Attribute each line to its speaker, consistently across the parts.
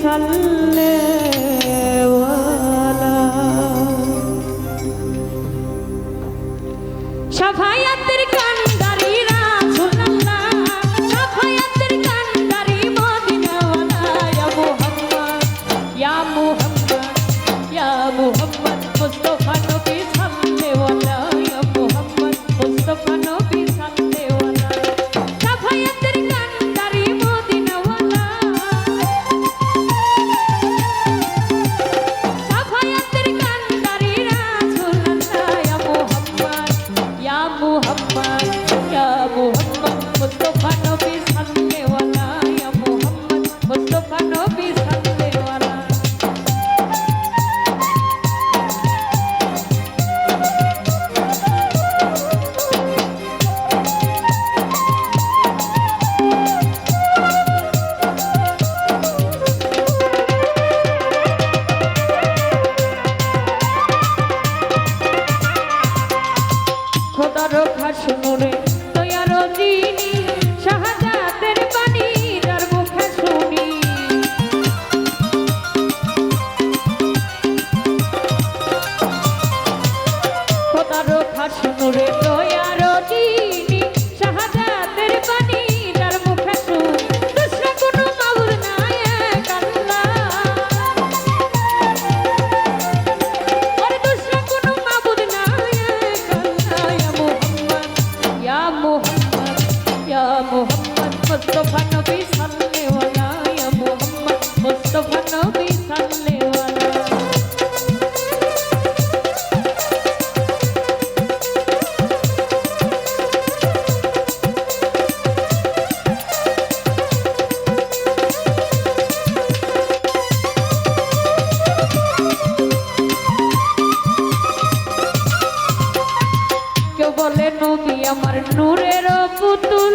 Speaker 1: সাল্লে শাফায়াতের কান্ডারি রাসূলুল্লাহ শাফায়াতের কান্ডারি মদিনাওয়ালা ইয়া মুহাম্মদ ইয়া মুহাম্মদ মুস্তাফা নবী সাল্লাল্লাহু ইয়া মুহাম্মদ মুস্তাফা নবী সাল্লাল্লাহু শাফায়াতের কান্ডারি মদিনাওয়ালা শাফায়াতের কান্ডারি রাসূলুল্লাহ ইয়া মুহাম্মদ ইয়া মুহাম্মদ মুস্তাফা নবী সাল্লাল্লাহু ইয়া মুহাম্মদ মুস্তাফা নবী সাল্লাল্লাহু খোদার খাসনুরে তৈয়ার জিনি শাহাদাতের বাণী যার মুখে শুনি খোদার খাসনুরে তৈয়ার জিনি শাহাদাতের বাণী যার মুখে শুনি দুসরা কোনো মাবুদ নাই এক আল্লাহ আর দুসরা কোনো মাবুদ নাই এক আল্লাহ ইয়া মুহাম্মদ ইয়া মুহাম্মদ মুস্তাফা নবী সাল্লাল্লাহু ইয়া মুহাম্মদ মুস্তাফা নবী সাল্লাল্লাহু কেউ বলে নবী আমার নূরের পুতুল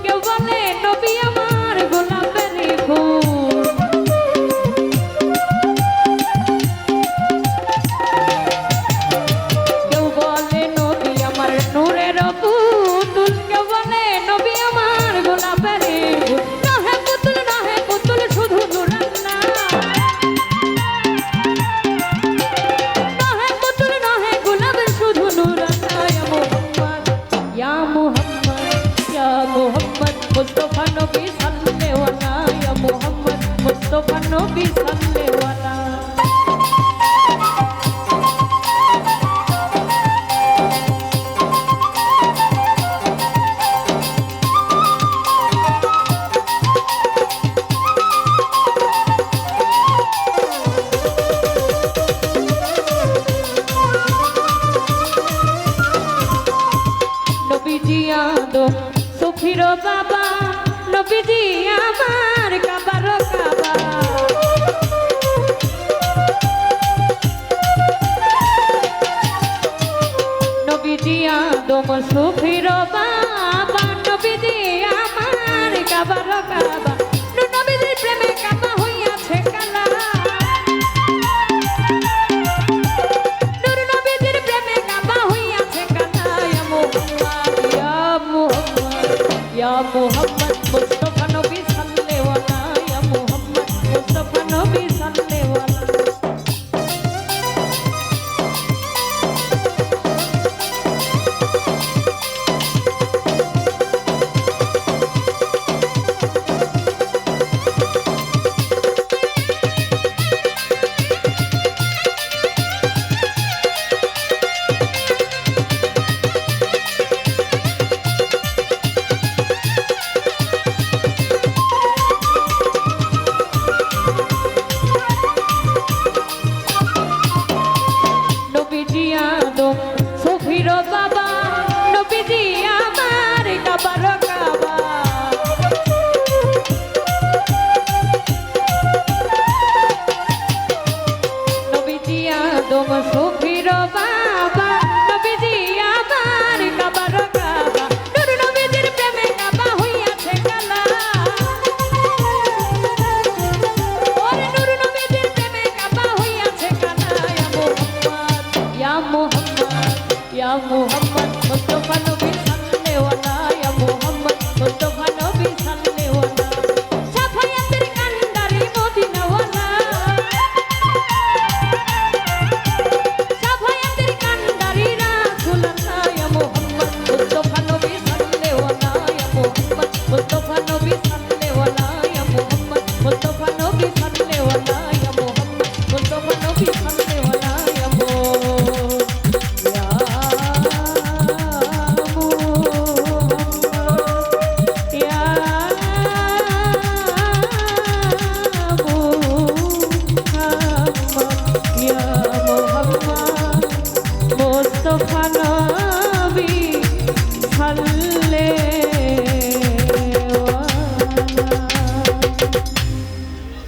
Speaker 1: কেউ বলে নবী আমার গোলাপের ফুল কেউ বলে নবী আমার নূরের পুতুল কেউ বলে নবী আমার গোলাপের ফুল নহে পুতুল শুধু নূর আল্লাহ নহে পুতুল নহে গোলাপ শুধু নূর আল্লাহ ইয়া মুহাম্মদ ইয়া মুহাম্মদ মুস্তাফা নবী সাল্লাল্লাহু ইয়া মুহাম্মদ মুস্তাফা নবী সাল্লাল্লাহু নবীজি আদম সুফির বাবা নবীজি আমার কাবার কাবা নবীজি আদম সুফির বাবা নবীজি আমার কাবার কাবা নবীজির প্রেমে কাবা হইয়াছে কালা নূর নবীজির প্রেমে কাবা হইয়াছে কালা ইয়া মুহাম্মদ মুস্তাফা নবী সাল্লাল্লাহু ইয়া মুহাম্মদ মুস্তাফা নবী সাল্লাল্লাহু নবীজি আদম সুফির বাবা নবীজি আমার কাবার কাবা নবীজি আদম সুফির বাবা নবীজি আমার কাবার কাবা নূর নবীজির প্রেমে কাবা হইয়াছে কালা ওরে নূর নবীজির প্রেমে কাবা হইয়াছে কালা ইয়া মুহাম্মদ ইয়া মুহাম্মদ